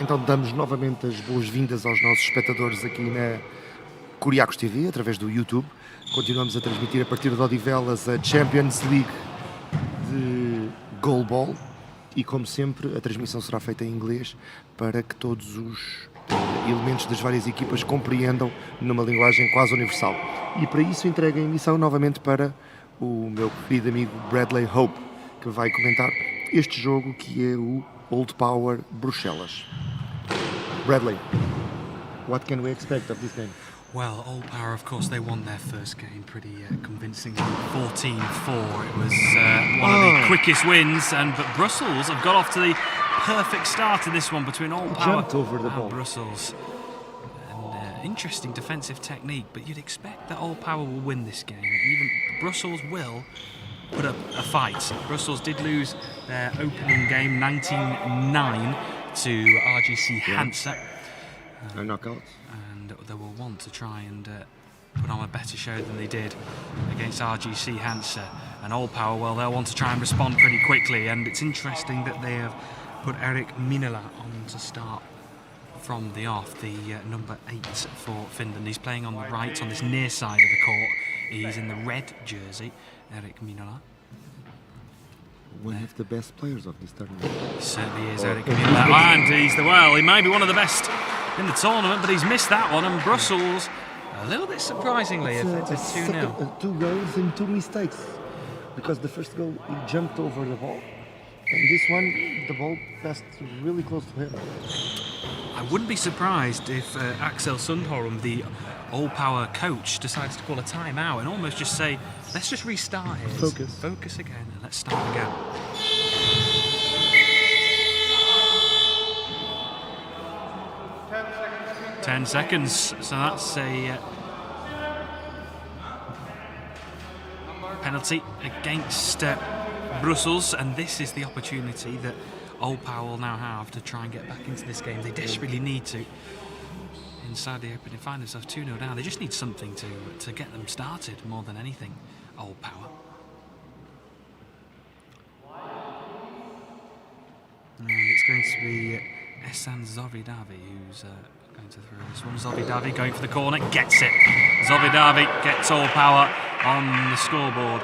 Então damos novamente as boas-vindas aos nossos espectadores aqui na Kuriakos TV, através do YouTube. Continuamos a transmitir a partir de Odivelas a Champions League de Goalball e, como sempre, a transmissão será feita em inglês para que todos os elementos das várias equipas compreendam numa linguagem quase universal. E para isso entrego a emissão novamente para o meu querido amigo Bradley Hope, que vai comentar este jogo que é o Old Power Bruxelles. Bradley, what can we expect of this game? Well, Old Power, of course, they won their first game pretty convincingly, 14-4. It was one of the quickest wins, but Brussels have got off to the perfect start in this one between Old Power and Brussels. And interesting defensive technique, but you'd expect that Old Power will win this game. Even Brussels will put up a fight. Brussels did lose their opening game 19-9 to RGC Hansa. No knockouts. And they will want to try and put on a better show than they did against RGC Hansa. And Old Power, well, they'll want to try and respond pretty quickly. And it's interesting that they have put Erik Minala on to start from the off, the number 8 for Finland. He's playing on the right, on this near side of the court. He's in the red jersey, Erik Minala. One of the best players of this tournament. He certainly is, Erik Minala. And he may be one of the best in the tournament, but he's missed that one. And Brussels, a little bit surprisingly, it's 2-0. 2 goals and 2 mistakes. Because the first goal, he jumped over the ball. And this one, the ball passed really close to him. I wouldn't be surprised if Axel Sundholm, the Old Power coach, decides to call a timeout and almost just say, let's just restart here. Focus again, and let's start again. Ten seconds, so that's a penalty against Brussels, and this is the opportunity that Old Power will now have to try and get back into this game. They desperately need to. Inside the opening, find themselves 2-0 down. They just need something to get them started more than anything, Old Power. And it's going to be Ehsan Zovidavi who's going to throw this one. Zovidavi going for the corner, gets it. Zovidavi gets Old Power on the scoreboard.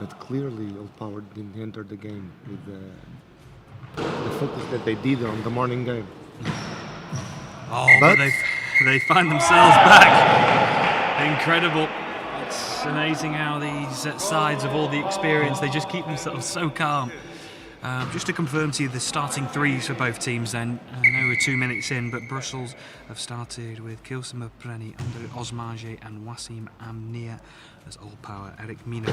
But clearly Old Power didn't enter the game with the focus that they did on the morning game. Oh, but they find themselves back. Incredible. It's amazing how these sides of all the experience, they just keep themselves so calm. Just to confirm to you the starting threes for both teams then. I know we're 2 minutes in, but Brussels have started with Kilsima Preni, Andre Osmage and Wasim Amnia as Old Power, Erik Minala,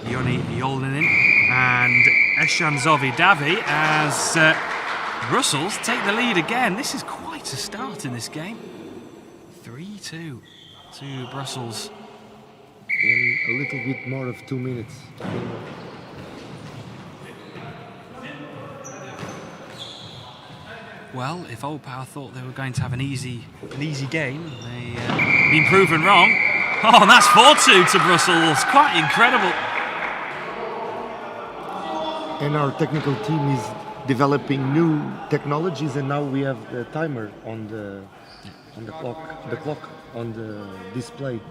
Joni Jolinen and Ehsan Zovidavi as Brussels take the lead again. This is quite a start in this game. 3-2 to Brussels. In a little bit more of 2 minutes. Well, if Old Power thought they were going to have an easy game, they've been proven wrong. Oh, that's 4-2 to Brussels. Quite incredible. And our technical team is developing new technologies, and now we have the timer on the clock on the display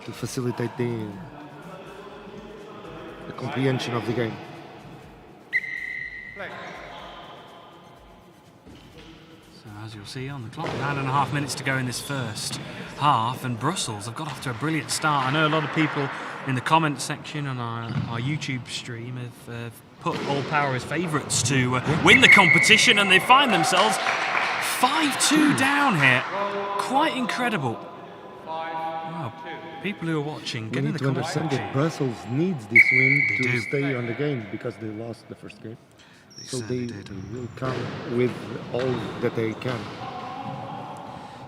to facilitate the comprehension of the game. As you'll see on the clock, 9.5 minutes to go in this first half, and Brussels have got off to a brilliant start. I know a lot of people in the comment section on our YouTube stream have put Old Power as favourites to win the competition, and they find themselves 5-2 down here. Quite incredible. Wow. People who are watching, get in the comment section. We need to understand that Brussels needs this win to stay on the game, because they lost the first game. So they will come with all that they can.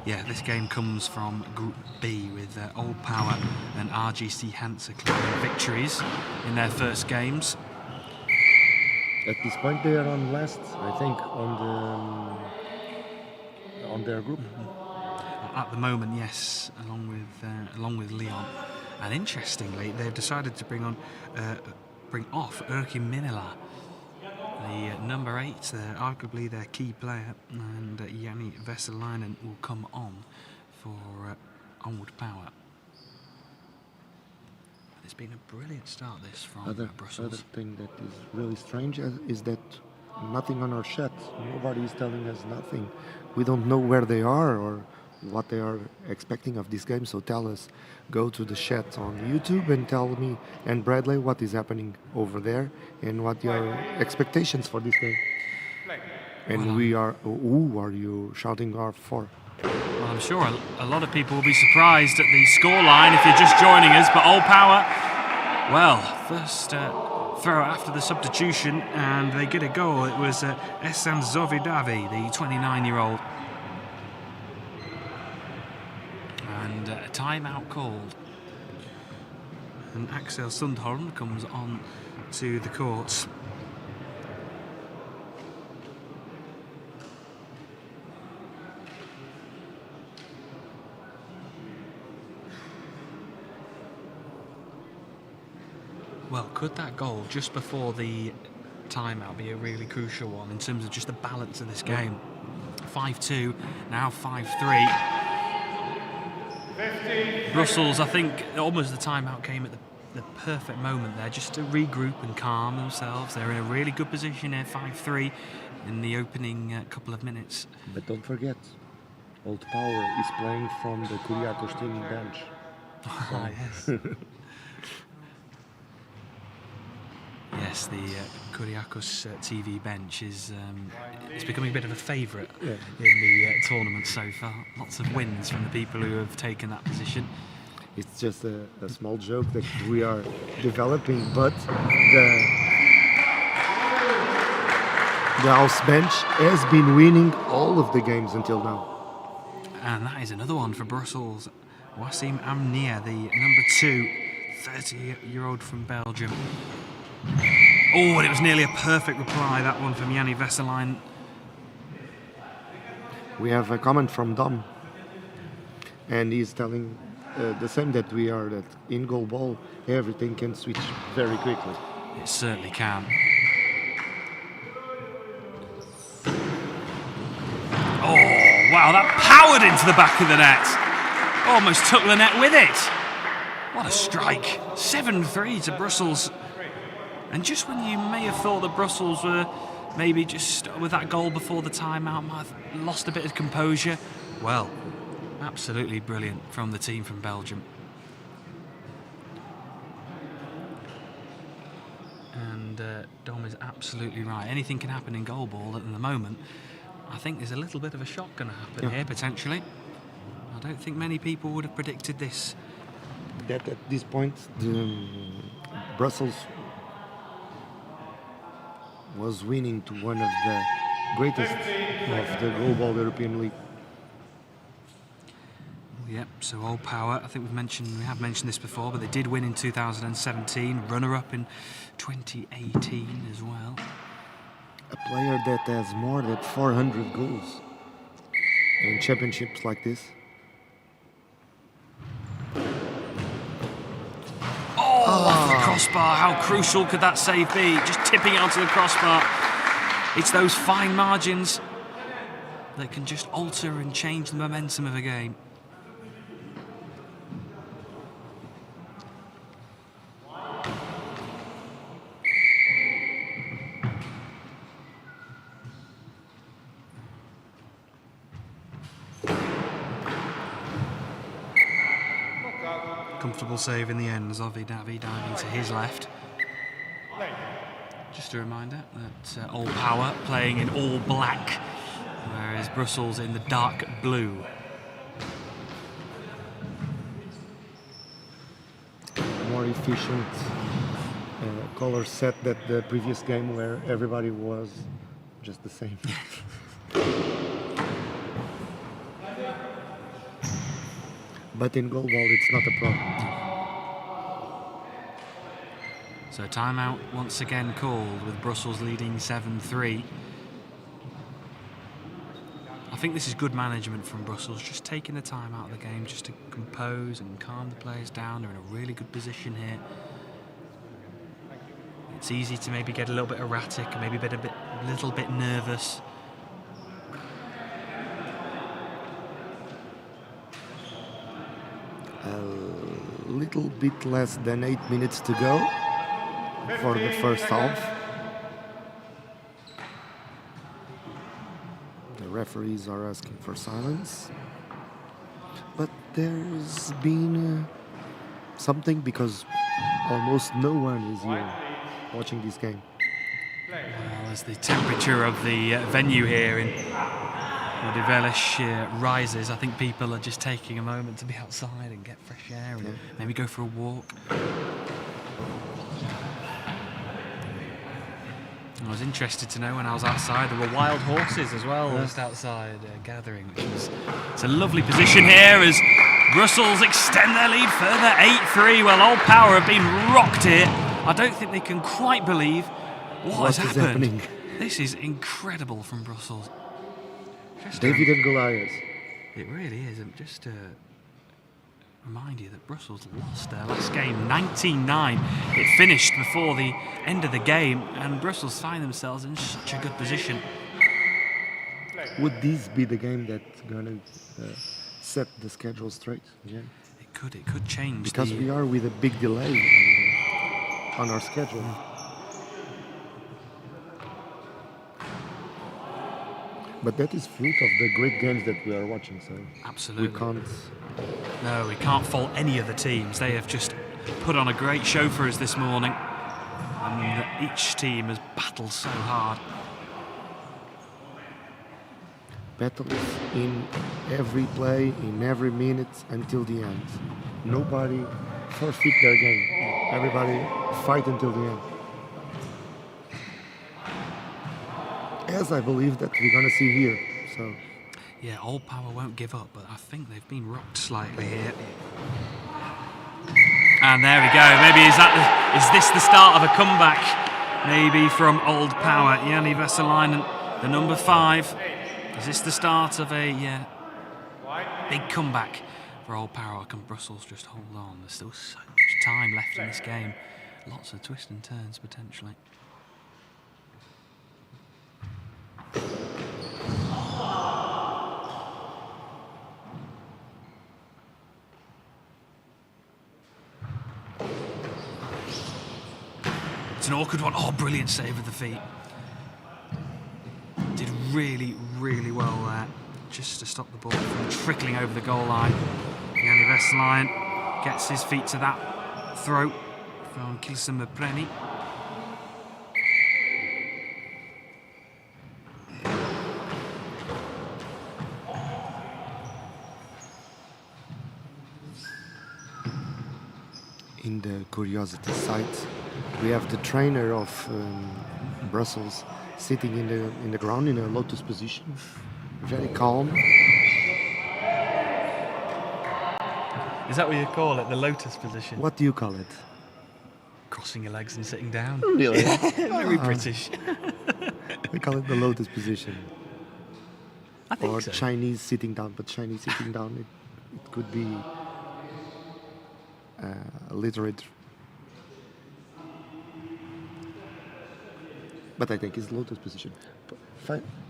Yeah, this game comes from Group B with Old Power and RGC Hansa claiming victories in their first games. At this point, they are on last, I think, on their group. At the moment, yes, along with Leon. And interestingly, they've decided to bring off Erkki Minila, the number 8, arguably their key player, and Jani Vesalainen will come on for Onward Power. It's been a brilliant start this from Brussels. Other thing that is really strange is that nothing on our chat. Nobody is telling us nothing. We don't know where they are or what they are expecting of this game. So tell us, go to the chat on YouTube and tell me and Bradley what is happening over there and what your expectations for this game. And who are you shouting out for? Well, I'm sure a lot of people will be surprised at the scoreline if you're just joining us, but Old Power, well, first throw after the substitution, and they get a goal. It was Esan Zovidavi, the 29-year-old. And a timeout called. And Axel Sundholm comes on to the courts. Well, could that goal just before the timeout be a really crucial one in terms of just the balance of this game? 5-2, now 5-3. Brussels, I think almost the timeout came at the perfect moment there, just to regroup and calm themselves. They're in a really good position here, 5-3 in the opening couple of minutes. But don't forget, Old Power is playing from the Kuriakos team bench. Ah, yes. Yes, the Kuriakos TV bench is it's becoming a bit of a favourite in the tournament so far. Lots of wins from the people who have taken that position. It's just a small joke that we are developing, but the house bench has been winning all of the games until now. And that is another one for Brussels. Wassim Amnia, the number 2, 30-year-old from Belgium. Oh, and it was nearly a perfect reply, that one from Jani Vesalainen. We have a comment from Dom, and he's telling the same that we are, that in goal ball everything can switch very quickly. It certainly can. Oh, wow, that powered into the back of the net. Almost took the net with it. What a strike. 7-3 to Brussels. And just when you may have thought that Brussels were maybe just with that goal before the timeout might have lost a bit of composure, well, absolutely brilliant from the team from Belgium. And Dom is absolutely right. Anything can happen in goal ball at the moment. I think there's a little bit of a shock going to happen here, potentially. I don't think many people would have predicted this. That at this point, Brussels was winning to one of the greatest of the global European League. Yep, so Old Power, I think we have mentioned this before, but they did win in 2017, runner-up in 2018 as well. A player that has more than 400 goals in championships like this. Off the crossbar, how crucial could that save be? Just tipping it onto the crossbar. It's those fine margins that can just alter and change the momentum of a game. Comfortable save in the end, Zovidavi diving to his left. Just a reminder that Old Power playing in all black, whereas Brussels in the dark blue. More efficient color set than the previous game where everybody was just the same. But in goal ball, it's not a problem. So timeout once again called with Brussels leading 7-3. I think this is good management from Brussels, just taking the time out of the game just to compose and calm the players down. They're in a really good position here. It's easy to maybe get a little bit erratic, maybe a little bit nervous. A little bit less than 8 minutes to go for the first half. The referees are asking for silence. But there's been something, because almost no one is here watching this game. Well, as the temperature of the venue here in VODAFONE rises, I think people are just taking a moment to be outside and get fresh air and maybe go for a walk. I was interested to know when I was outside there were wild horses as well just outside gathering, it's a lovely position here as Brussels extend their lead further, 8-3. Well, Old Power have been rocked here. I don't think they can quite believe what has happened. This is incredible from Brussels. David and Goliath. It really is. And just to remind you that Brussels lost their last game 19-9. It finished before the end of the game, and Brussels find themselves in such a good position. Would this be the game that's gonna set the schedule straight again? It could change. Because we are with a big delay on our schedule. But that is fruit of the great games that we are watching, so absolutely we can't fault any of the teams. They have just put on a great show for us this morning, and each team has battled so hard. Battles in every play, in every minute until the end. Nobody forfeit their game. Everybody fight until the end. As I believe that we're going to see here. So yeah, Old Power won't give up, but I think they've been rocked slightly here. And there we go. Maybe is this the start of a comeback? Maybe from Old Power. Jani Vesalainen, the number 5. Is this the start of a big comeback for Old Power? Or can Brussels just hold on? There's still so much time left in this game. Lots of twists and turns potentially. It's an awkward one. Oh, brilliant save with the feet. Did really, really well there, just to stop the ball from trickling over the goal line. Jani Vesalainen gets his feet to that throat from Kilsum Preni. In the curiosity site, we have the trainer of Brussels sitting in the ground in a lotus position, very calm. Is that what you call it, the lotus position? What do you call it? Crossing your legs and sitting down. Really? Very British. We call it the lotus position. I think or so. Chinese sitting down, but Chinese sitting down, it could be literate. But I think it's lotus position.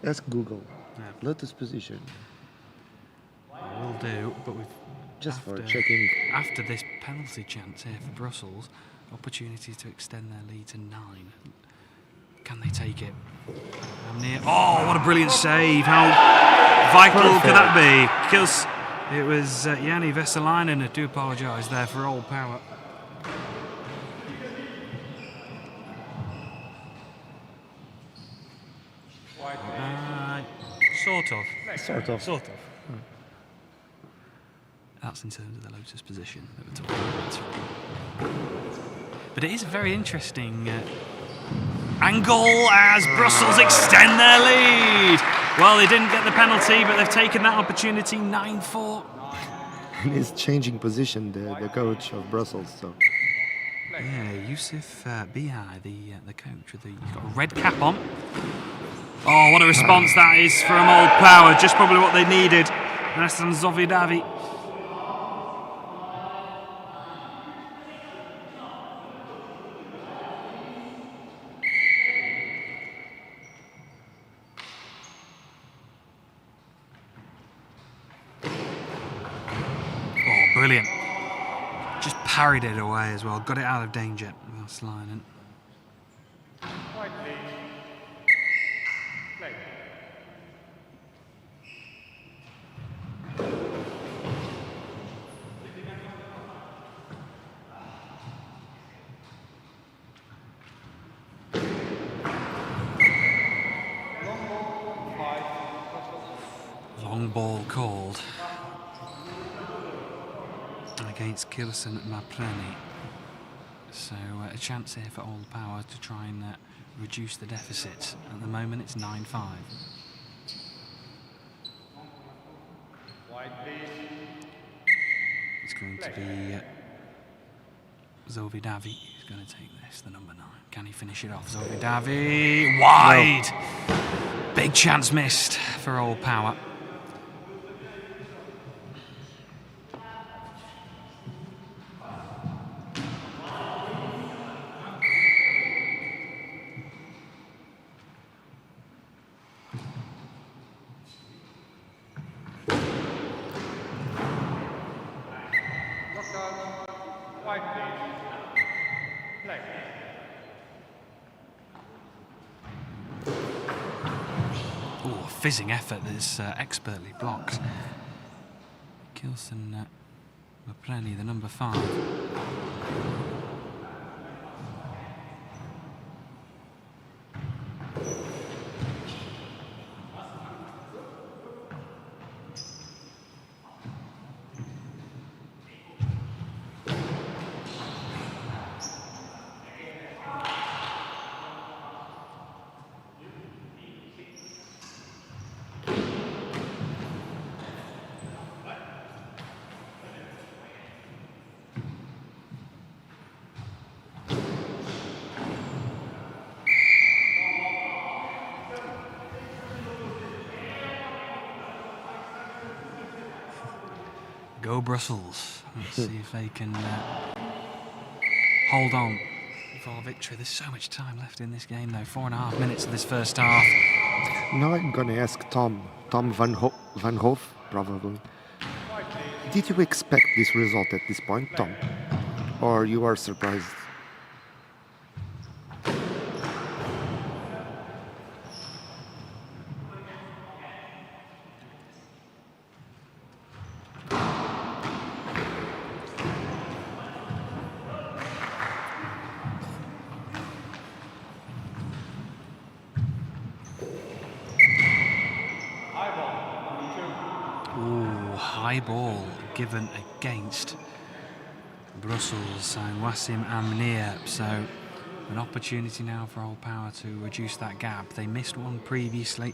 Ask Google. Yeah. Lotus position. Will do, but we've just for checking. After this penalty chance here for Brussels, opportunity to extend their lead to 9. Can they take it? Oh, what a brilliant save! How vital could that be? Because it was Jani Vesalainen. I do apologise there for Old Power. Sort of. That's in terms of the lotus position that we're talking about. But it is a very interesting angle as Brussels extend their lead. Well, they didn't get the penalty, but they've taken that opportunity, 9-4. He's changing position, the coach of Brussels. So Yeah, Yusuf Bihai, the coach, he's got a red cap on. Oh, what a response that is from Old Power, just probably what they needed. That's on Zovidavi. Oh, brilliant. Just parried it away as well, got it out of danger. Sliding. Long ball called against Kilson Mapleni. So a chance here for Old Power to try and reduce the deficit. At the moment it's 9-5. It's going to be Zovidavi who's going to take this, the number 9. Can he finish it off? Zovidavi, wide! No. Big chance missed for Old Power. Oh, fizzing effort that's expertly blocked. Kilson Mapleni, the number 5. Go Brussels. Let's see if they can hold on for victory. There's so much time left in this game though. 4.5 minutes of this first half. Now I'm going to ask Tom Van Hoof, probably. Did you expect this result at this point, Tom? Or you are surprised? High ball given against Brussels and Wassim Amnir. So an opportunity now for Old Power to reduce that gap. They missed one previously.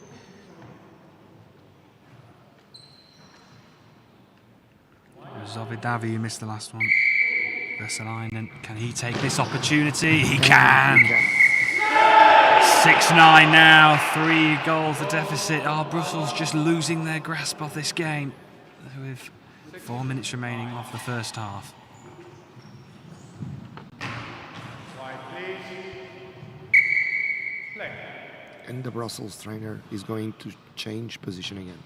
Zovidavi who missed the last one. Vesalainen, can he take this opportunity? He can! 6-9 now, 3 goals the deficit. Brussels just losing their grasp of this game with 4 minutes remaining off the first half. And the Brussels trainer is going to change position again.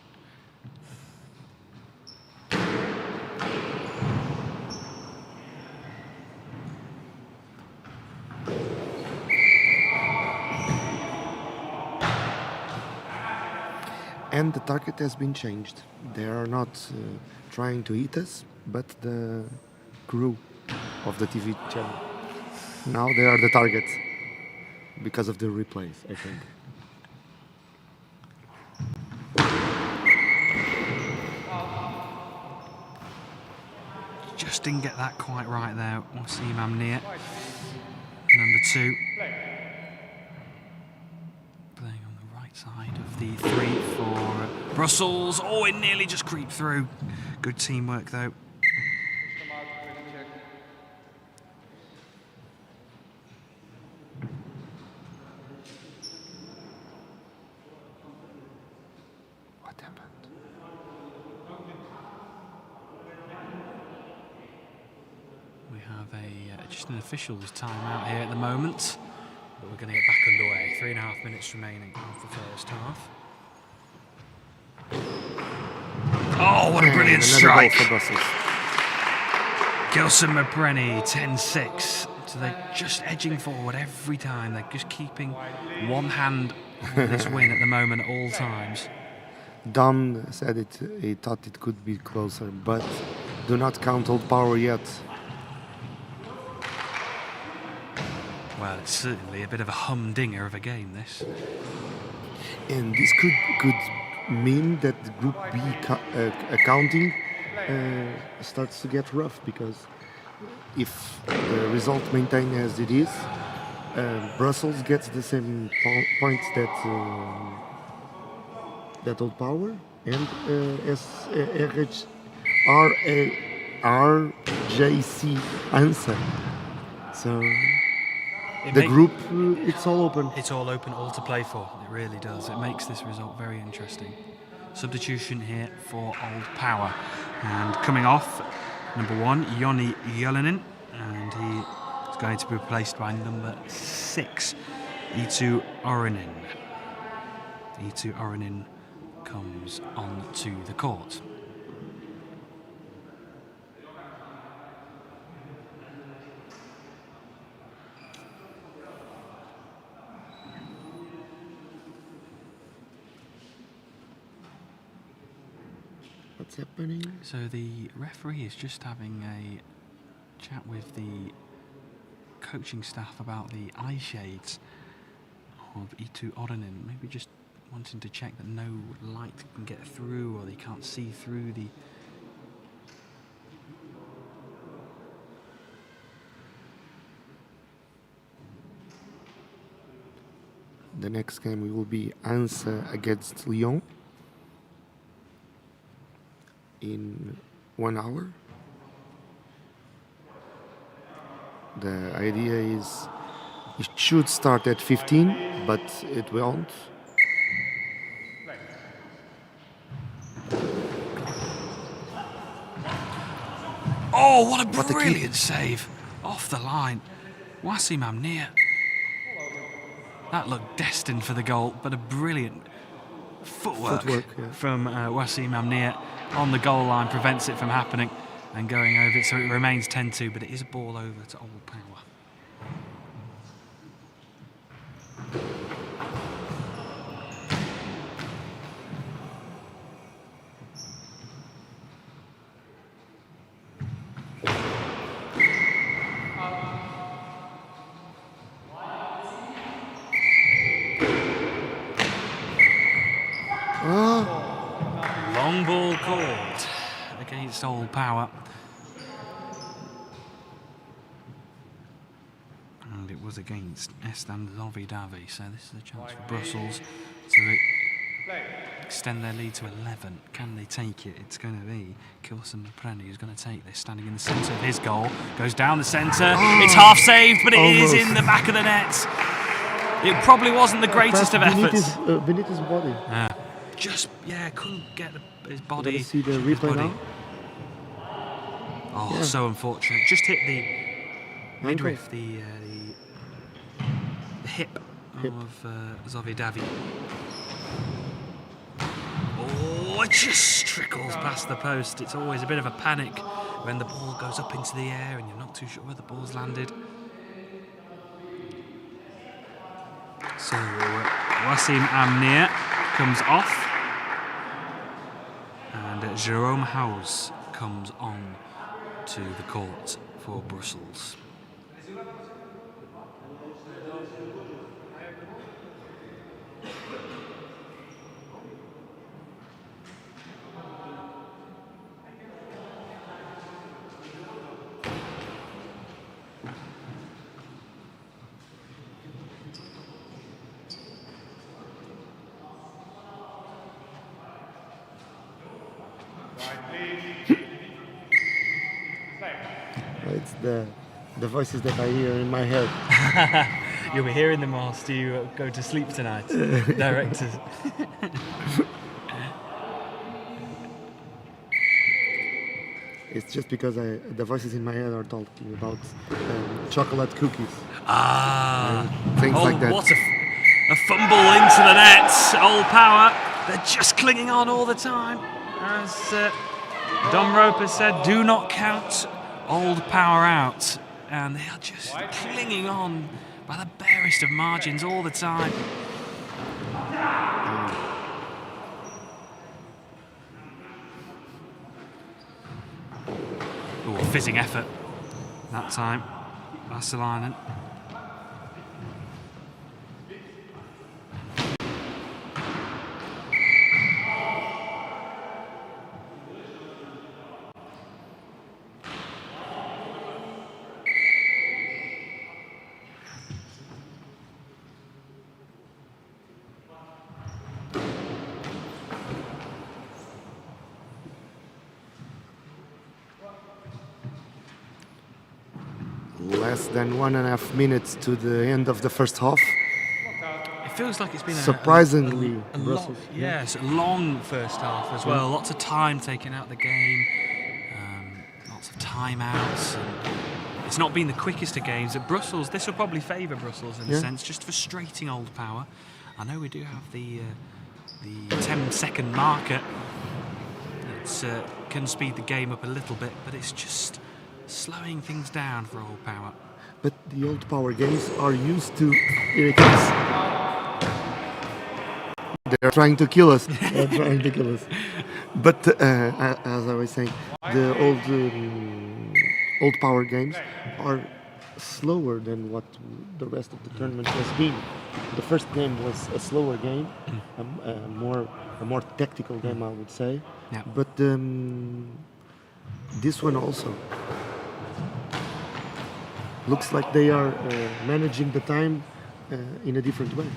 And the target has been changed. They are not trying to hit us, but the crew of the TV channel. Now they are the target because of the replays, I think. Just didn't get that quite right there. Wassim Amnir, number 2. Playing on the right side of the 3 for Brussels. Oh, it nearly just creeped through. Good teamwork though. have just an official's timeout here at the moment, but we're going to get back underway. 3.5 minutes remaining of the first half. Oh, what a brilliant strike! For Brussels. Gilson Mapreni, 10-6. So they're just edging forward every time. They're just keeping one hand on this win at the moment at all times. Dom said he thought it could be closer, but do not count old power yet. Well, it's certainly a bit of a humdinger of a game, this. And this could mean that the Group B accounting starts to get rough, because if the result maintained as it is, Brussels gets the same points that Old Power, and RJC answer. So the group, it's all open. It's all open, all to play for. It really does. It makes this result very interesting. Substitution here for Old Power. And coming off, number 1, Joni Jolinen. And he is going to be replaced by number 6, Eetu Orinen. Eetu Orinen comes on to the court. What's happening? So the referee is just having a chat with the coaching staff about the eye shades of Eetu Orinen. Maybe just wanting to check that no light can get through, or they can't see through the... The next game will be Anse against Lyon in 1 hour. The idea is it should start at 15, but it won't. Oh, what a brilliant save off the line. Wassim Amnir. That looked destined for the goal, but a brilliant footwork from Wassim Amnir on the goal line prevents it from happening and going over it, so it remains 10-2, but it is a ball over to Old Power. Long ball called against Old Power. And it was against Estan Zovidavi, so this is a chance for Brussels to extend their lead to 11. Can they take it? It's going to be Gilson Mapreni who's going to take this, standing in the centre of his goal. Goes down the centre. It's half saved, but it is in the back of the net. It probably wasn't the greatest of efforts. Beneath his body. Couldn't get his body. See the replay now? Oh, so unfortunate. Just hit the midriff, the hip of Zovidavi. Oh, it just trickles past the post. It's always a bit of a panic when the ball goes up into the air and you're not too sure where the ball's landed. So Wassim Amnir comes off. And Jerome House comes on to the court for Brussels. It's the voices that I hear in my head. You'll be hearing them whilst you go to sleep tonight, directors. It's just because the voices in my head are talking about chocolate cookies. Things like that. What a fumble into the net. Old Power, they're just clinging on all the time. As Dom Roper said, do not count Old Power out. And they are just clinging on by the barest of margins all the time. Ooh, fizzing effort that time. Vassalainen. Less than 1.5 minutes to the end of the first half. It feels like it's been surprisingly a long, yes, a long first half as well. Lots of time taken out of the game, lots of timeouts. And it's not been the quickest of games. At Brussels, this will probably favour Brussels in a sense, just frustrating Old Power. I know we do have the 10-second marker that can speed the game up a little bit, but it's just slowing things down for Old Power. But the Old Power games are used to Kuriakos. They're trying to kill us. They're trying to kill us. But as I was saying, the Old Power games are slower than what the rest of the tournament has been. The first game was a slower game, a more tactical game, I would say. Yeah. But this one also looks like they are managing the time in a different way.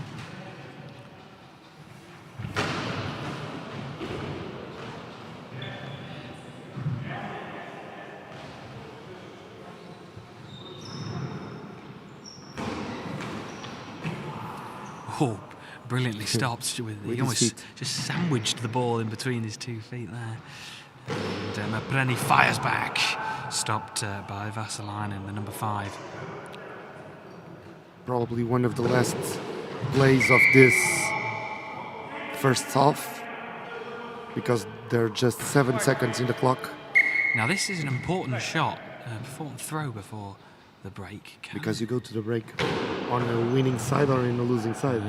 Oh, brilliantly stopped with he almost just sandwiched the ball in between his 2 feet there. And Mapreni fires back, stopped by Vassalainen, the number 5. Probably one of the last plays of this first half, because there are just 7 seconds in the clock. Now this is an important shot, important throw before the break. Because you go to the break on a winning side or in a losing side.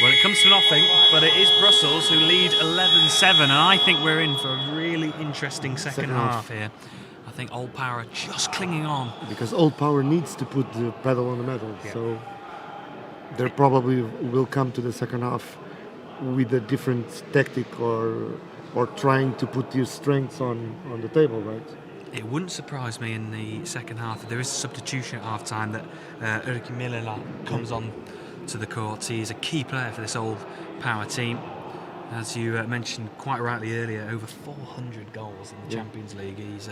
Well, it comes to nothing, but it is Brussels who lead 11-7, and I think we're in for a really interesting second half here. I think Old Power are just clinging on. Because Old Power needs to put the pedal on the metal, so they probably will come to the second half with a different tactic or trying to put your strengths on the table, right? It wouldn't surprise me in the second half. There is a substitution at half-time that Yrki Milila comes on to the court. He is a key player for this Old Power team. As you mentioned quite rightly earlier, over 400 goals in the Champions League. He's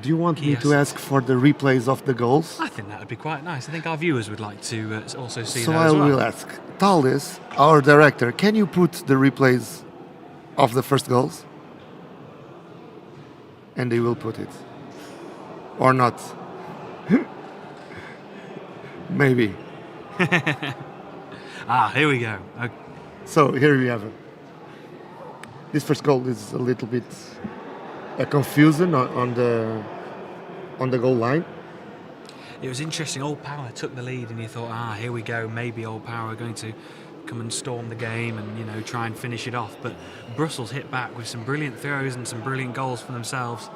Do you want me to ask for the replays of the goals? I think that would be quite nice. I think our viewers would like to also see so that as well. So I will ask. Taldes, our director, can you put the replays of the first goals? And they will put it. Or not. Maybe. Here we go. Okay. So here we have it. This first goal is a little bit confusing on the goal line. It was interesting. Old Power took the lead, and you thought, here we go. Maybe Old Power are going to come and storm the game and try and finish it off. But Brussels hit back with some brilliant throws and some brilliant goals for themselves.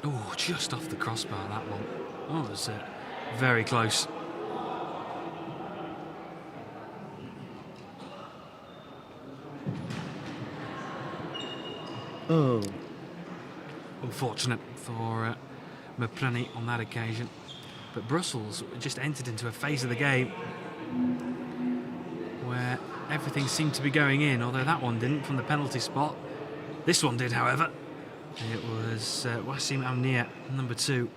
Oh, just off the crossbar, that one. Oh, it was very close. Oh. Unfortunate for Mapreni on that occasion. But Brussels just entered into a phase of the game where everything seemed to be going in, although that one didn't from the penalty spot. This one did, however. It was Wassim Amnia, number 2.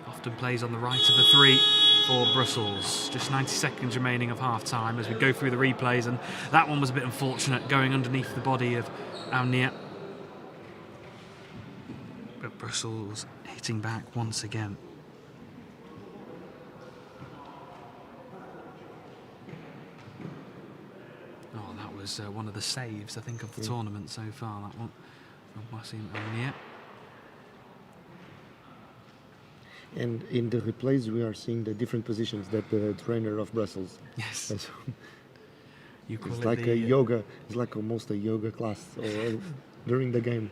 Often plays on the right of the 3. for Brussels. Just 90 seconds remaining of half-time as we go through the replays, and that one was a bit unfortunate, going underneath the body of Amnia. But Brussels hitting back once again. Oh, that was one of the saves, I think, of the tournament so far, that one from Wasim Amnia. And in the replays, we are seeing the different positions that the trainer of Brussels. Yes. has. You call It's it like the, a yoga. It's like almost a yoga class during the game.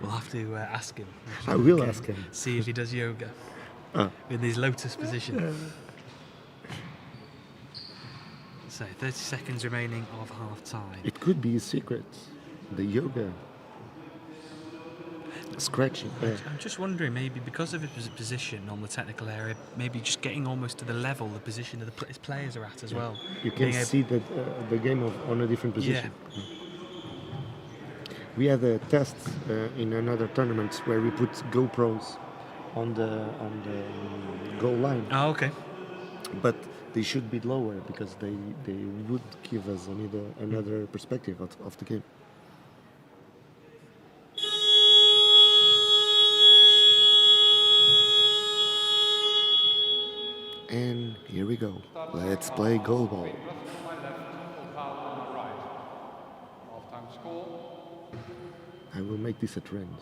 We'll have to ask him. I will ask him. See if he does yoga in his lotus position. So 30 seconds remaining of half time. It could be a secret. The yoga. Scratching. I'm just wondering, maybe because of his position on the technical area, maybe just getting almost to the level, the position that his players are at as well. You can see that the game on a different position. Yeah. We had a test in another tournament where we put GoPros on the goal line. Oh, okay. But they should be lower because they would give us another perspective of the game. And here we go. Let's play goal ball. I will make this a trend.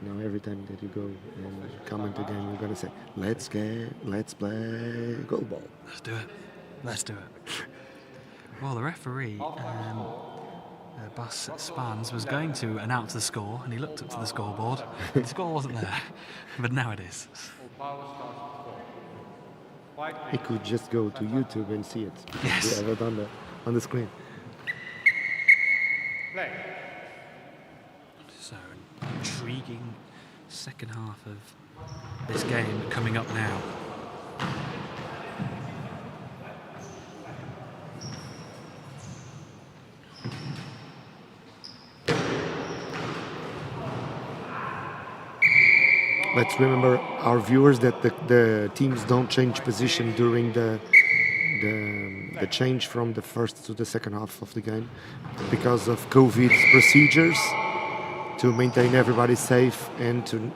Now every time that you go and comment again, you're gonna say, let's play goal ball. Let's do it. Let's do it. Well, the referee, Bas Spans, was going to announce the score, and he looked up to the scoreboard. The score wasn't there, but now it is. He could just go to YouTube and see it. Yes. We have it on the screen. Play. So, an intriguing second half of this game coming up now. Let's remember our viewers that the teams don't change position during the change from the first to the second half of the game because of COVID procedures to maintain everybody safe and to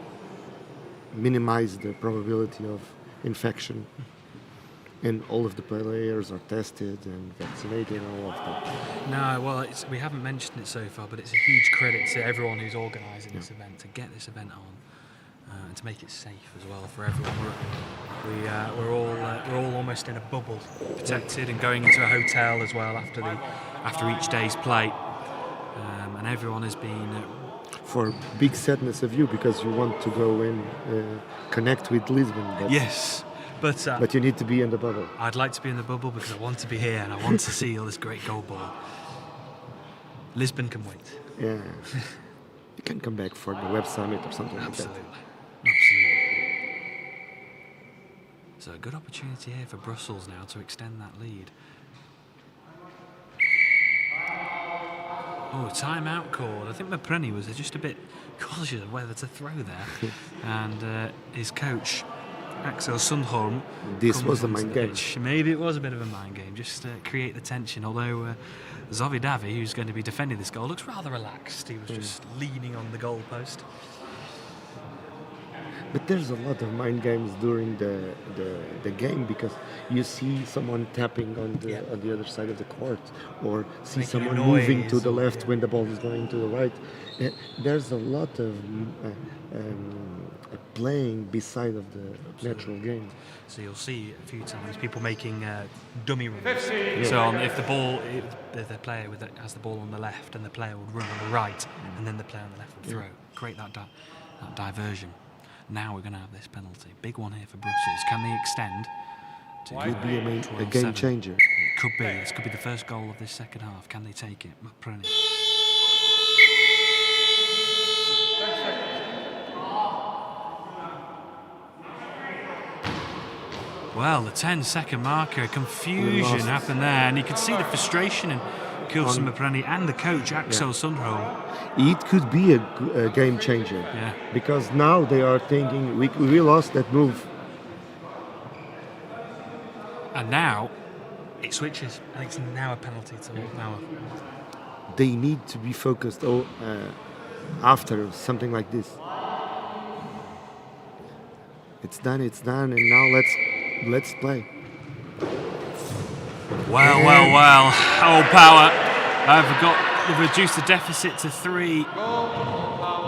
minimize the probability of infection. And all of the players are tested and vaccinated and all of that. No, well, we haven't mentioned it so far, but it's a huge credit to everyone who's organising this event, to get this event on. And to make it safe as well for everyone. We're all almost in a bubble, protected, and going into a hotel as well after each day's play. And everyone has been for big sadness of you because you want to go and connect with Lisbon. But yes, but you need to be in the bubble. I'd like to be in the bubble because I want to be here and I want to see all this great goal ball. Lisbon can wait. Yeah, you can come back for the Web Summit or something like that. Absolutely. So a good opportunity here for Brussels now to extend that lead. Oh, timeout called. I think Mapreni was just a bit cautious of whether to throw there. And his coach, Axel Sundholm. This was a mind game. Maybe it was a bit of a mind game, just to create the tension. Although Zovi Davi, who's going to be defending this goal, looks rather relaxed. He was just leaning on the goalpost. But there's a lot of mind games during the game because you see someone tapping on the other side of the court or see making someone moving to the left when the ball is going to the right. There's a lot of playing beside of the natural game. So you'll see a few times people making dummy runs. So if the player has the ball on the left and the player would run on the right and then the player on the left would throw, create that diversion. Now we're going to have this penalty. Big one here for Brussels. Can they extend? Could be a game changer. It could be. This could be the first goal of this second half. Can they take it? Mapreni. Well, the 10-second marker, confusion happened there, and you could see the frustration in Kilson Maprani and the coach Axel Sundholm. It could be a game changer. Yeah. Because now they are thinking, we lost that move. And now it switches, and it's now a penalty to Old Power. They need to be focused after something like this. It's done, and now let's play. Well. Old Power they've reduced the deficit to 3.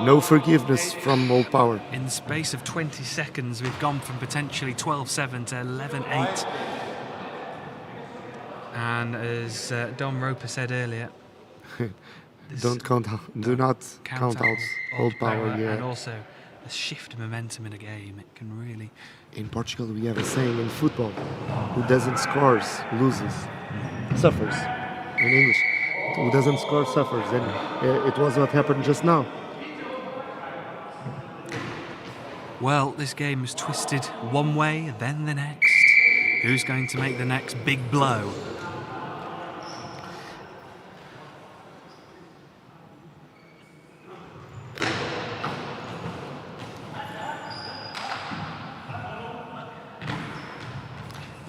No forgiveness from Old Power. In the space of 20 seconds, we've gone from potentially 12-7 to 11-8. And as Dom Roper said earlier, do not count out Old Power. Yeah. And also a shift of momentum in a game. It can really. In Portugal, we have a saying in football: "Who doesn't score loses, suffers." In English, who doesn't score suffers, and it was what happened just now. Well, this game was twisted one way, then the next. Who's going to make the next big blow?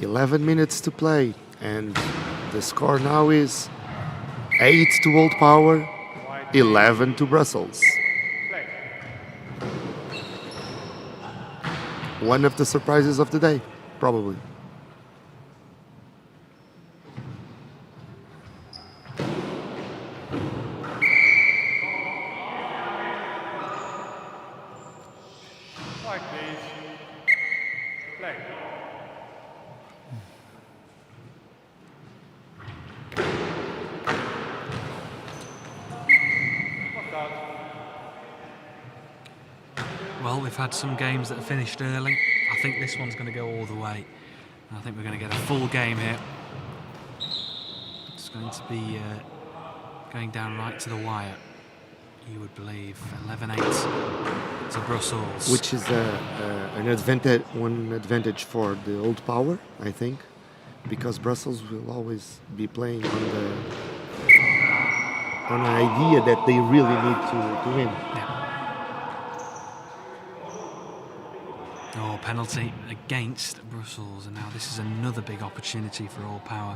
"11 minutes to play, and the score now is 8 to Old Power, 11 to Brussels." One of the surprises of the day, probably. Well, we've had some games that have finished early. I think this one's going to go all the way. I think we're going to get a full game here. It's going to be going down right to the wire, you would believe. 11-8 to Brussels. Which is one advantage for the Old Power, I think, because Brussels will always be playing on an idea that they really need to win. Yeah. Oh, penalty against Brussels, and now this is another big opportunity for Old Power.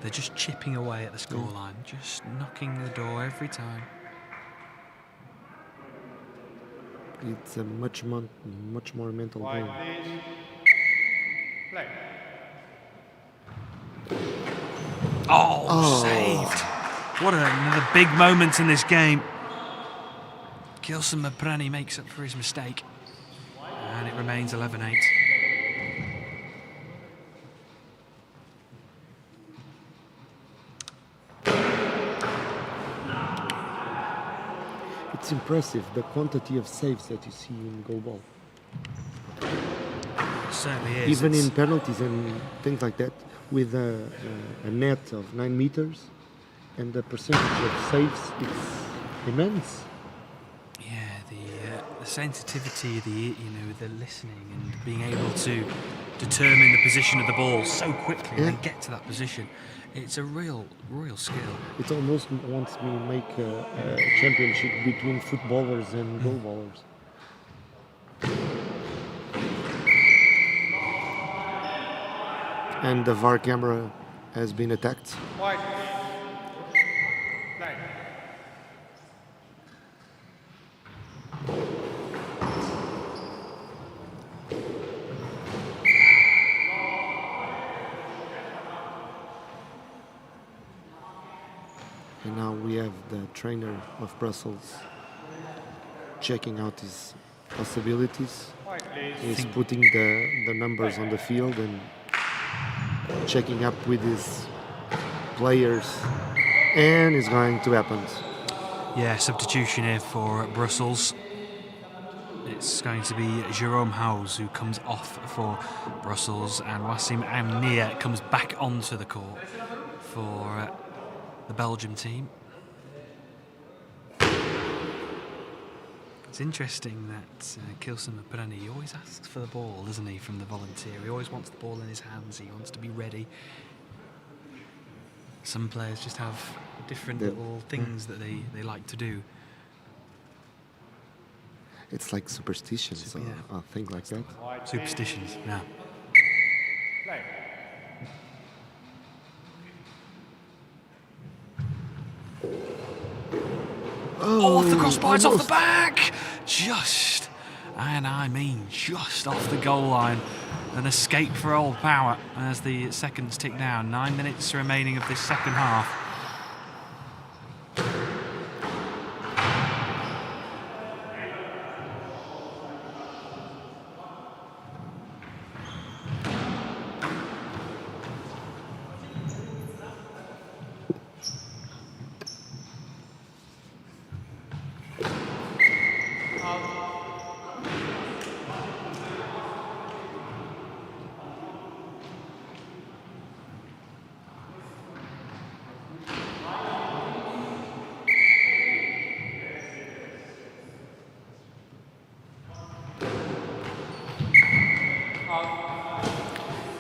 They're just chipping away at the scoreline, just knocking the door every time. It's a much more mental game. Oh, saved! What another big moment in this game. Kilson Maprani makes up for his mistake. And it remains 11-8. It's impressive, the quantity of saves that you see in goal ball. It certainly is. Even in penalties and things like that, with a net of 9 meters, and the percentage of saves is immense. Yeah, the sensitivity, the listening, and being able to determine the position of the ball so quickly and then get to that position. It's a real skill. It almost wants me to make a championship between footballers and goalballers. And the VAR camera has been attacked. And now we have the trainer of Brussels checking out his possibilities. He's putting the numbers on the field and checking up with his players, and it's going to happen. Yeah, substitution here for Brussels. It's going to be Jérôme Hauze who comes off for Brussels, and Wassim Amnia comes back onto the court for the Belgium team. It's interesting that Kilson Maprani, he always asks for the ball, doesn't he, from the volunteer. He always wants the ball in his hands, he wants to be ready. Some players just have different little things that they like to do. It's like superstitions or things like that. Superstitions, yeah. Oh, off the crossbar, it's off the back! Just, and I mean just off the goal line. An escape for Old Power as the seconds tick down. 9 minutes remaining of this second half.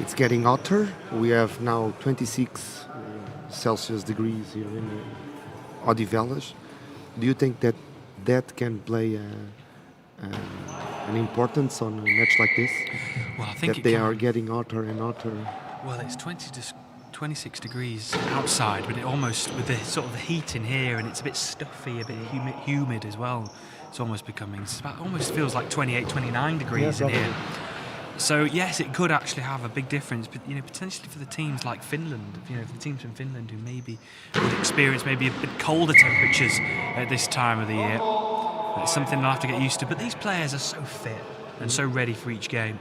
It's getting hotter. We have now 26 Celsius degrees here in Odivelas. Do you think that that can play an importance on a match like this? Well, I think that they are getting hotter and hotter. Well, it's 26 degrees outside, but it almost, with the sort of the heat in here, and it's a bit stuffy, a bit humid as well. It's almost becoming, almost feels like 28, 29 degrees in here. So yes, it could actually have a big difference, but potentially for the teams like Finland, for the teams from Finland who maybe would experience maybe a bit colder temperatures at this time of the year. It's something they'll have to get used to. But these players are so fit and so ready for each game.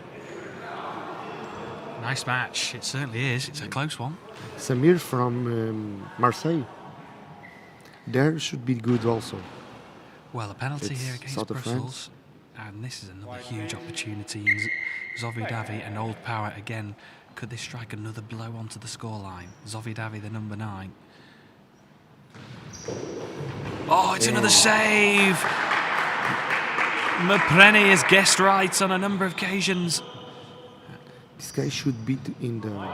Nice match, it certainly is. It's a close one. Samir from Marseille. There should be good also. Well, a penalty here against Brussels. And this is another huge opportunity. Zovidavi and Old Power again. Could this strike another blow onto the scoreline? Zovidavi, the number 9. Oh, it's another save! Mpreni has guessed right on a number of occasions. This guy should be in the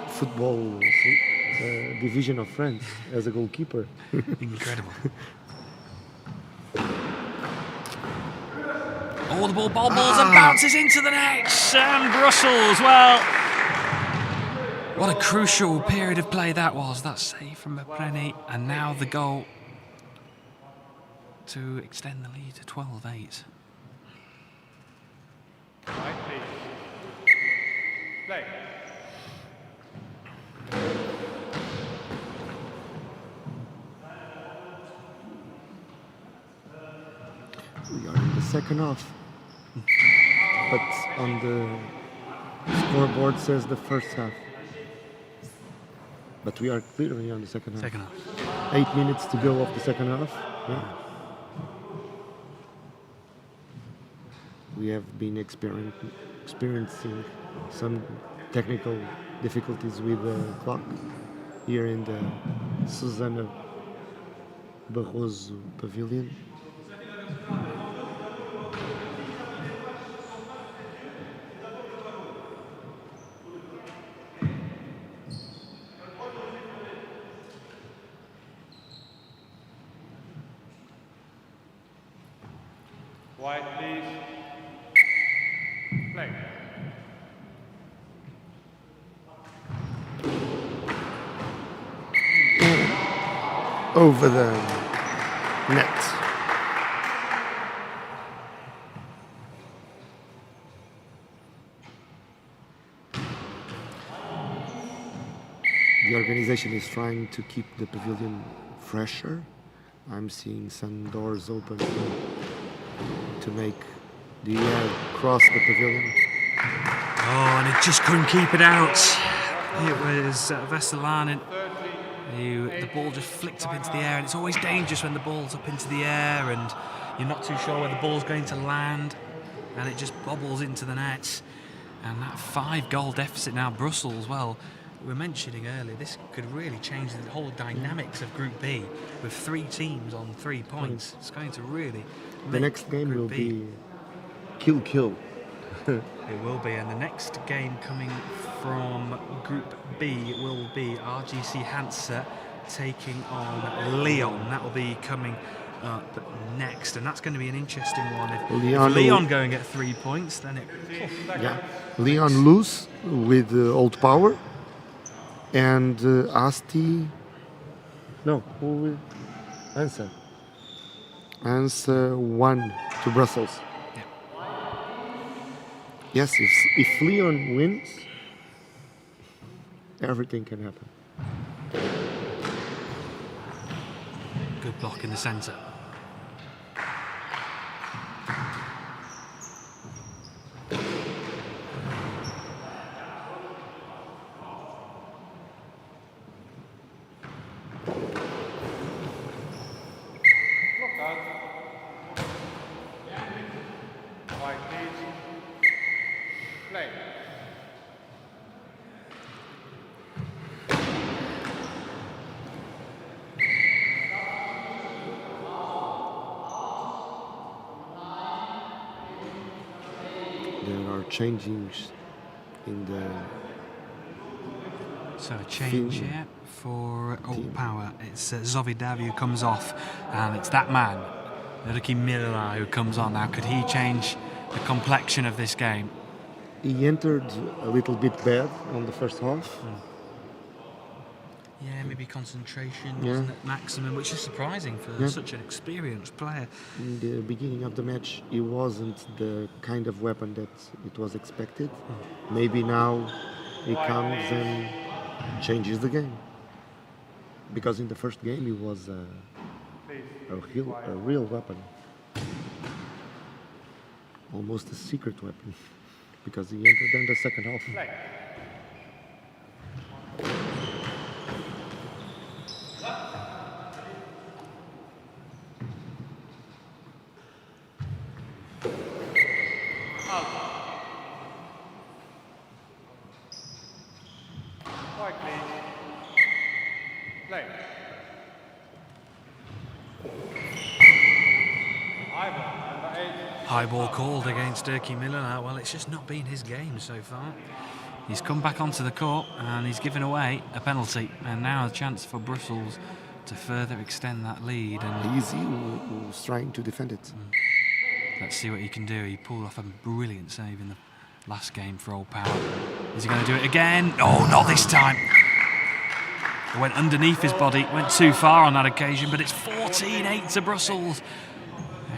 football division of France as a goalkeeper. Incredible. Oh, the ball bobbles and bounces into the net. And Brussels, well, what a crucial period of play that was. That save from Mpreni, and now the goal to extend the lead to 12-8. Play. We are in the second half. But on the scoreboard says the first half. But we are clearly on the second half. 8 minutes to go of the second half. Yeah. We have been experiencing some technical difficulties with the clock here in the Susana Barroso Pavilion. White, please. Play. Over the net. The organization is trying to keep the pavilion fresher. I'm seeing some doors open to make the air cross the pavilion. Oh, and it just couldn't keep it out. It was Veselanen who the ball just flicked up into the air, and it's always dangerous when the ball's up into the air and you're not too sure where the ball's going to land, and it just bobbles into the net. And that 5-goal deficit now, Brussels, well, we were mentioning earlier, this could really change the whole dynamics of Group B with 3 teams on 3 points. It's going to really the next game will be kill. It will be, and the next game coming from Group B will be RGC Hansa taking on Leon. That will be coming up next, and that's going to be an interesting one. If Leon go and get 3 points, then it... Yeah, Leon lose with old power, and Asti. No, who will answer? Answer 1 to Brussels. Yeah. Yes, if Leon wins, everything can happen. Good block in the centre. Look out. White, please. Play. There are changes in the So a change here for Old Power. It's Zovidav who comes off, and it's that man, Ricky Miller, who comes on. Now, could he change the complexion of this game? He entered a little bit bad on the first half. Yeah, maybe concentration Yeah. wasn't at maximum, which is surprising for such an experienced player. In the beginning of the match, he wasn't the kind of weapon that it was expected. Maybe now he comes and changes the game. Because in the first game he was a real weapon. Almost a secret weapon. Because he entered in the second half. Play. White, please. Play. High ball, number 8. High ball called against Dirkie Miller now. Well, it's just not been his game so far. He's come back onto the court and he's given away a penalty. And now a chance for Brussels to further extend that lead. And Easy who's trying to defend it. let's see what he can do. He pulled off a brilliant save in the last game for Old Power. Is he going to do it again? Oh, not this time. It went underneath his body, went too far on that occasion, but it's 14-8 to Brussels.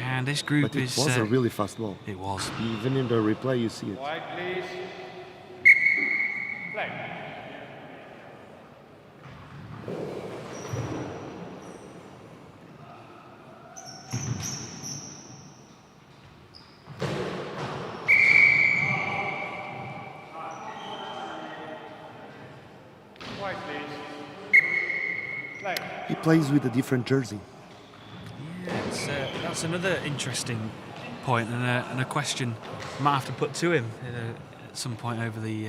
And this group But it is... was a really fast ball. It was. Even in the replay you see it. White, please. Play. White, please. Play. He plays with a different jersey. Yeah, that's another interesting point and a question I might have to put to him at some point over the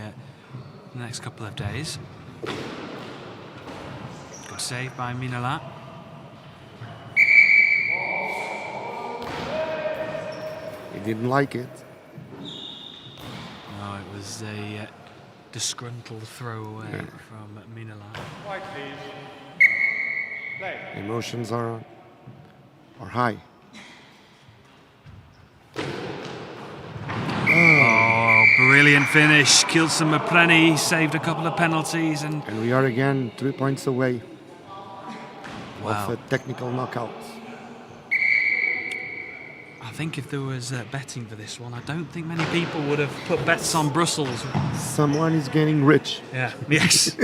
next couple of days. Good save by Minola. He didn't like it. No, it was a disgruntled throwaway from Minola. White, please. Play. Emotions are high. Oh, brilliant finish. Kilson Mapreni saved a couple of penalties and And we are again 3 points away wow. of a technical knockout. I think if there was betting for this one, I don't think many people would have put bets on Brussels. Someone is getting rich. Yeah, yes.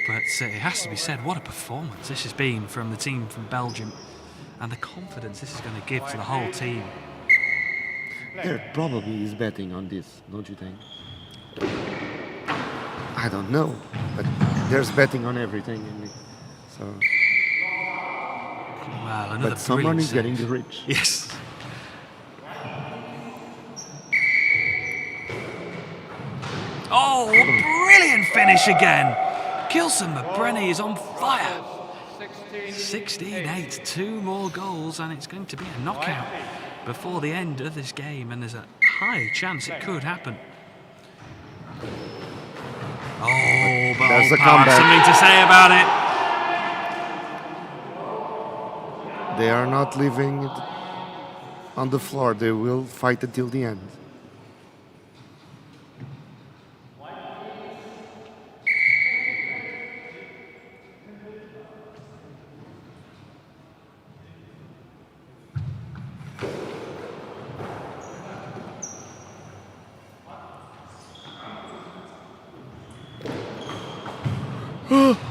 But it has to be said, what a performance this has been from the team from Belgium and the confidence this is going to give to the whole team. There probably is betting on this, don't you think? I don't know, but there's betting on everything in it. So, Well, another but someone brilliant is getting save. rich. Yes. Oh, a brilliant finish again. Kilson Mapreni is on fire. 16-8, 2 more goals, and it's going to be a knockout before the end of this game, and there's a high chance it could happen. Oh, but There's Old a Power have comeback. something to say about it. They are not leaving it on the floor. They will fight until the end.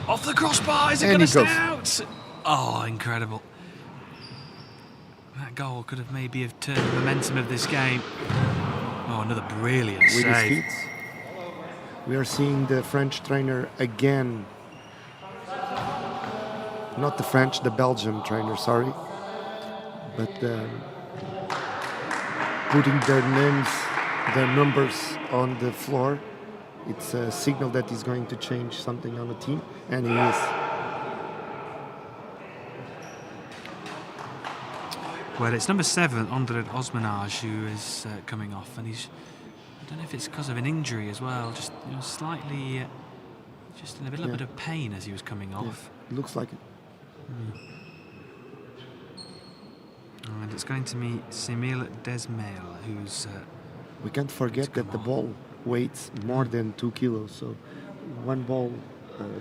Off the crossbar, is it And going he to goes. stay out? Oh, incredible. That goal could have maybe have turned the momentum of this game. Oh, another brilliant With his save. feet. We are seeing the French trainer again. Not the French, the Belgian trainer, sorry. But putting their names, their numbers on the floor. It's a signal that he's going to change something on the team, and he is. Well, it's number 7, André Osmanage, who is coming off, and he's, I don't know if it's because of an injury as well, just slightly, just in a little bit of pain as he was coming off. Yeah, looks like it. And it's going to be Simil Desmail, who's... We can't forget that the ball weighs more than 2 kilos, so one ball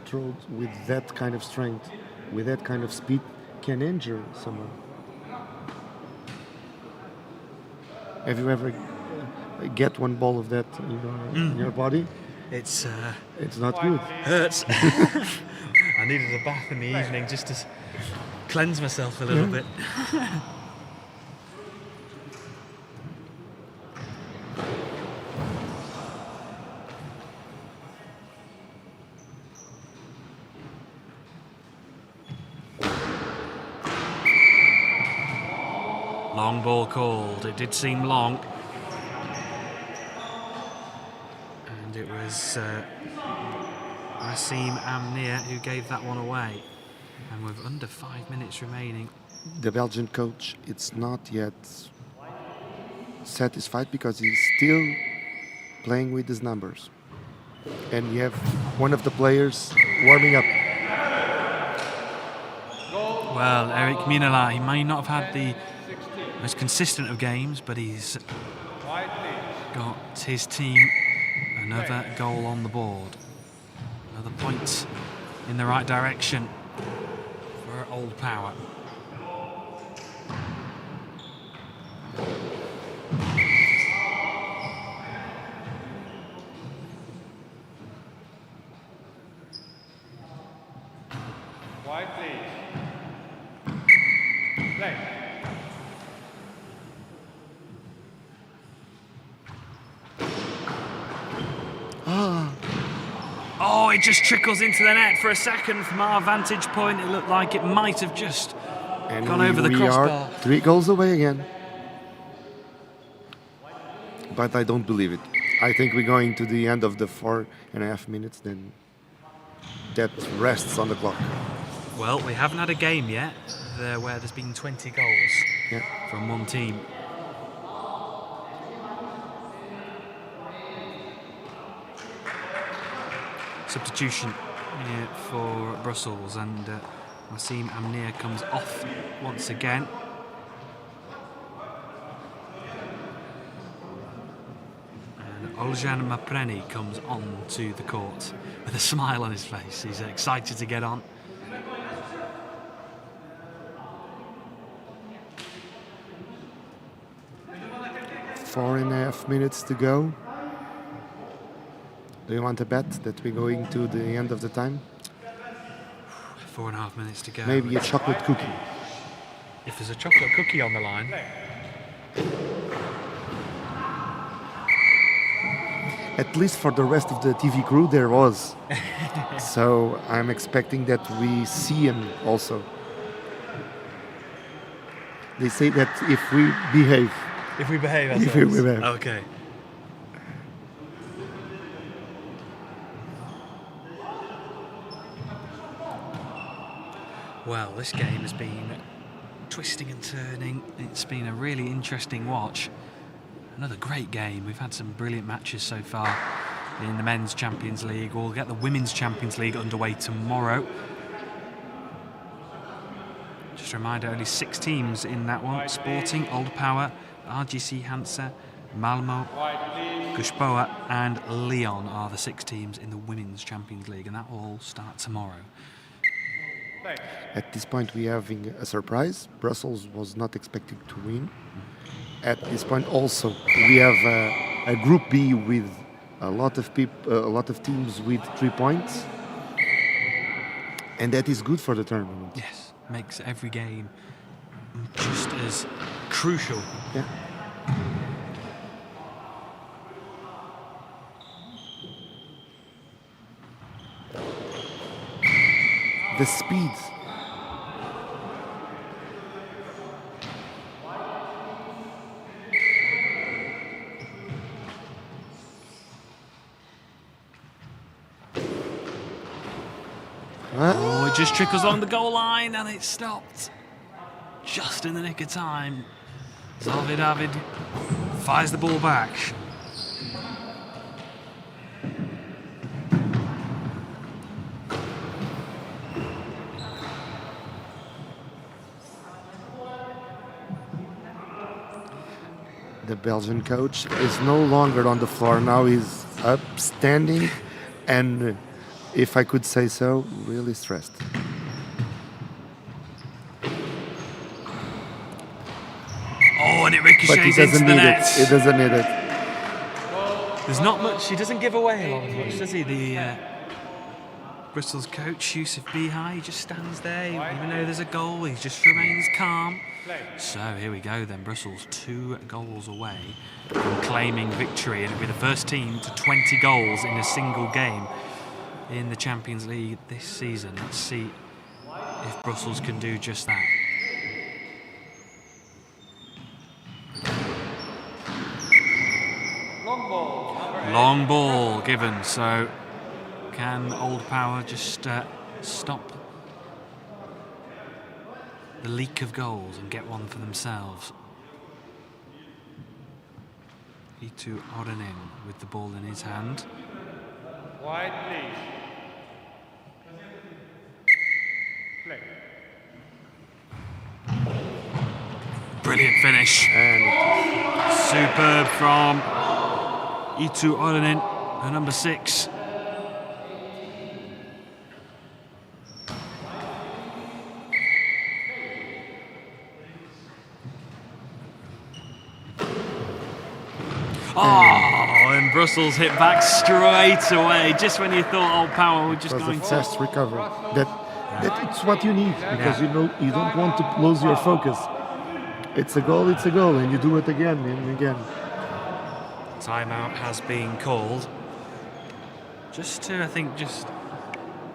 thrown with that kind of strength, with that kind of speed, can injure someone. Have you ever get one ball of that in your body? It's not good. hurts. I needed a bath in the evening just to cleanse myself a little bit. Long ball called. It did seem long. And it was Asim Amnir who gave that one away. And with under 5 minutes remaining. The Belgian coach, it's not yet satisfied because he's still playing with his numbers. And we have one of the players warming up. Well, Eric Minala, he may not have had the most consistent of games, but he's got his team another goal on the board. Another point in the right direction for Old Power. White, please. Play. Oh, it just trickles into the net for a second. From our vantage point, it looked like it might have just gone over the crossbar. We are 3 goals away again. But I don't believe it. I think we're going to the end of the 4.5 minutes, then that rests on the clock. Well, we haven't had a game yet where there's been 20 goals from one team. Substitution here for Brussels, and Asim Amnir comes off once again. And Oljan Mapreni comes on to the court with a smile on his face. He's excited to get on. Four and a half minutes to go. Do you want to bet that we're going to the end of the time? 4.5 minutes to go. Maybe a chocolate cookie. If there's a chocolate cookie on the line. At least for the rest of the TV crew, there was. So I'm expecting that we see him also. They say that if we behave. If we behave If we behave. Okay. Well, this game has been twisting and turning. It's been a really interesting watch. Another great game. We've had some brilliant matches so far. in the Men's Champions League. We'll get the Women's Champions League underway tomorrow. Just a reminder, only 6 teams in that one. Sporting, Old Power, RGC Hansa, Malmo, Gushboa and Lyon are the 6 teams in the Women's Champions League, and that will all start tomorrow. At this point, we're having a surprise. Brussels was not expected to win. At this point, also, we have a Group B with a lot of teams with 3 points, and that is good for the tournament. Yes, makes every game just as crucial. Yeah. The speed. Oh, it just trickles along the goal line and it stopped just in the nick of time. Zalvi David fires the ball back. The Belgian coach is no longer on the floor. Now he's up, standing, and if I could say so, really stressed. Oh, and it But he ricochets into doesn't the need net. it. He doesn't need it. There's not much, he doesn't give away a lot as much, does he? The Brussels coach, Yusuf Bihai, he just stands there, even though there's a goal, he just remains calm. So here we go then, Brussels 2 goals away from claiming victory, and it'll be the first team to 20 goals in a single game in the Champions League this season. Let's see if Brussels can do just that. Long ball given, so can Old Power just stop the leak of goals and get one for themselves? Itu Oranen with the ball in his hand. Wide, please. Play. Brilliant finish. And Superb from Itu Oranen, the number 6. Oh, and Brussels hit back straight away, just when you thought Old Power were just it was going a to. fast recovery. That it's what you need, because you know you don't want to lose your focus. It's a goal, and you do it again and again. Timeout has been called. Just to, I think, just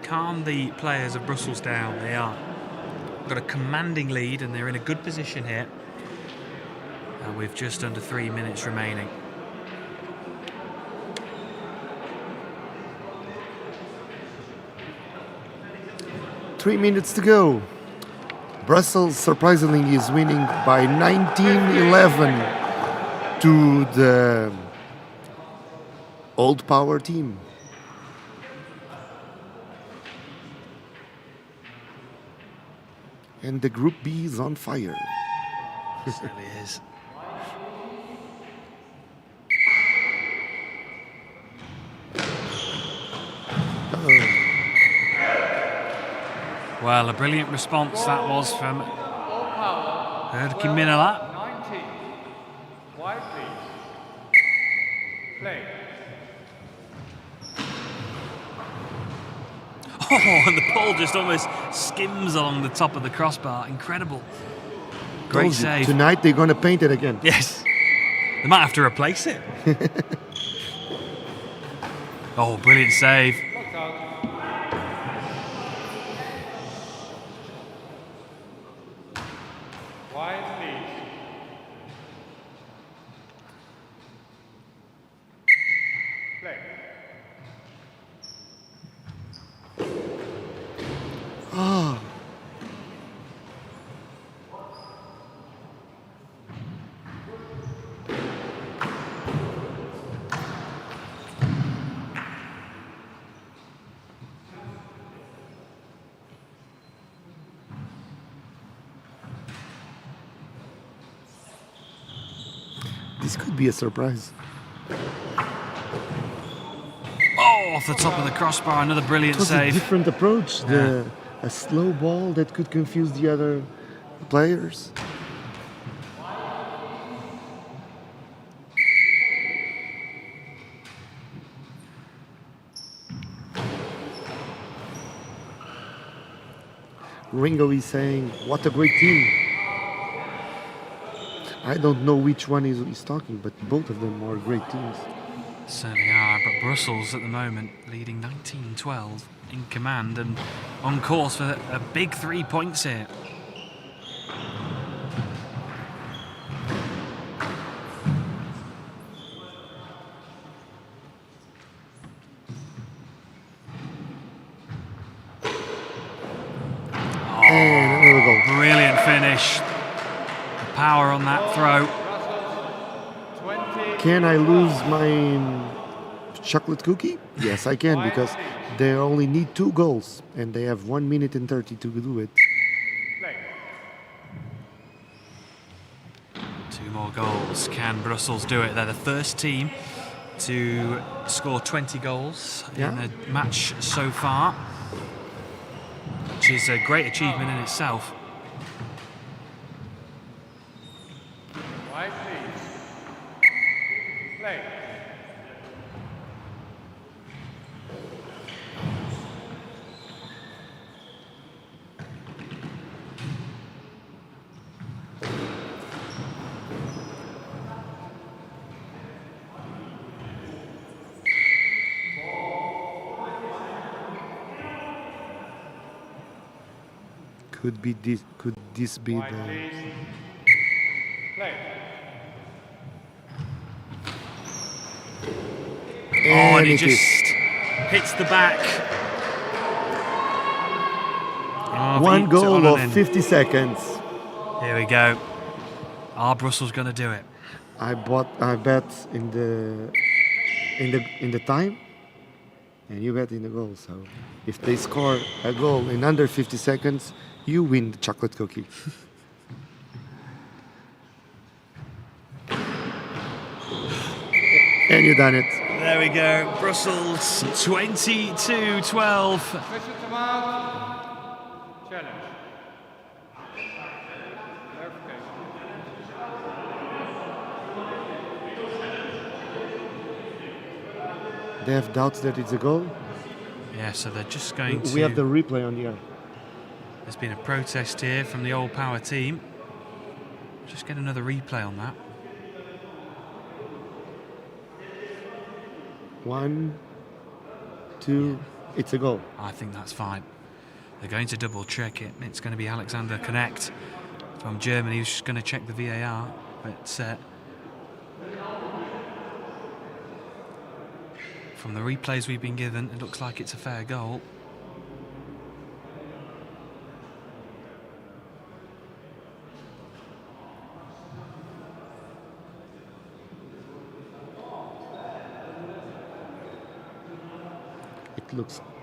calm the players of Brussels down. They are got a commanding lead and they're in a good position here. And with just under 3 minutes remaining. Three minutes to go. Brussels surprisingly is winning by 19-11 to the Old Power team. And the Group B is on fire. It really is. Well, a brilliant response that was from Erki Minala. 19. Wide, please. Play. Oh, and the ball just almost skims along the top of the crossbar. Incredible. Great Told you, save. tonight they're going to paint it again. Yes. They might have to replace it. Oh, brilliant save. Look out. Wide, please. Play. Ah, This could be a surprise. Oh, off the top of the crossbar, another brilliant It was a save. different approach. A slow ball that could confuse the other players. Ringo is saying, what a great team. I don't know which one he's talking, but both of them are great teams. Certainly are, but Brussels at the moment leading 19-12 in command and on course for a big 3 points here. And another goal. Brilliant finish. The power on that throw. 20. Can I lose my chocolate cookie? Yes, I can, because they only need 2 goals and they have 1 minute and 30 to do it. Play. 2 more goals. Can Brussels do it? They're the first team to score 20 goals in the match so far, which is a great achievement in itself. Wide, please. Play. Could this be Wide, the... please. Play. Oh, and he it just is. hits the back. Oh, 1 beats it on goal and in. of 50 seconds. Here we go. Are Brussels going to do it? I bet in the time, and you bet in the goal. So if they score a goal in under 50 seconds, you win the chocolate cookie. And you done it. There we go. Brussels 22-12. Official come out. Challenge. Clarification. They have doubts that it's a goal. Yeah, so they're just going to... We have the replay on the air. There's been a protest here from the Old Power team. Just get another replay on that. 1, 2, it's a goal. I think that's fine. They're going to double check it. It's going to be Alexander Connect from Germany who's just going to check the VAR. But from the replays we've been given, it looks like it's a fair goal.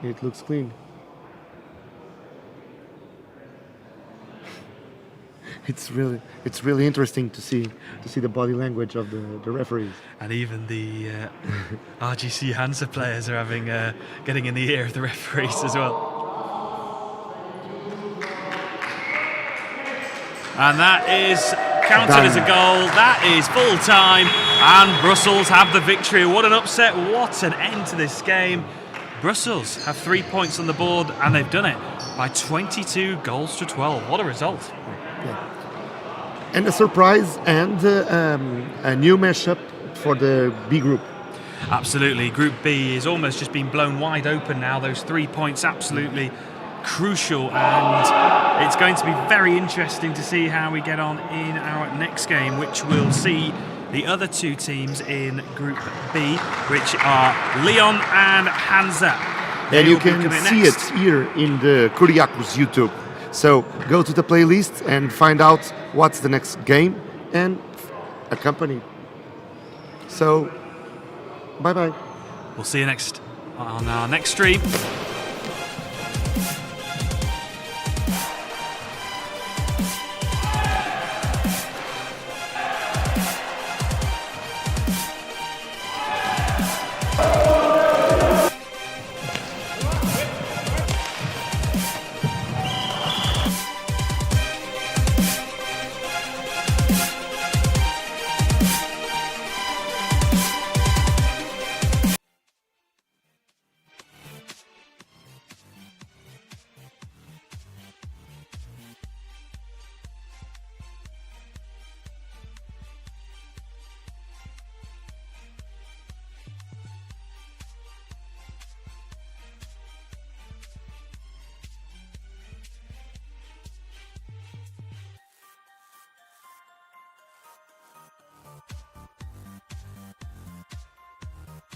It looks clean. It's really interesting to see the body language of the referees. And even the RGC Hansa players are getting in the ear of the referees as well. And that is counted as a goal. That is full time, and Brussels have the victory. What an upset! What an end to this game. Brussels have 3 points on the board, and they've done it by 22 goals to 12. What a result! Yeah. And a surprise and a new matchup for the B group. Absolutely. Group B is almost just been blown wide open now. Those 3 points absolutely crucial, and it's going to be very interesting to see how we get on in our next game, which will see the other 2 teams in Group B, which are Lyon and Hansa. And you can see it here in the Kuriakos YouTube. So go to the playlist and find out what's the next game and accompany. So, bye-bye. We'll see you next on our next stream.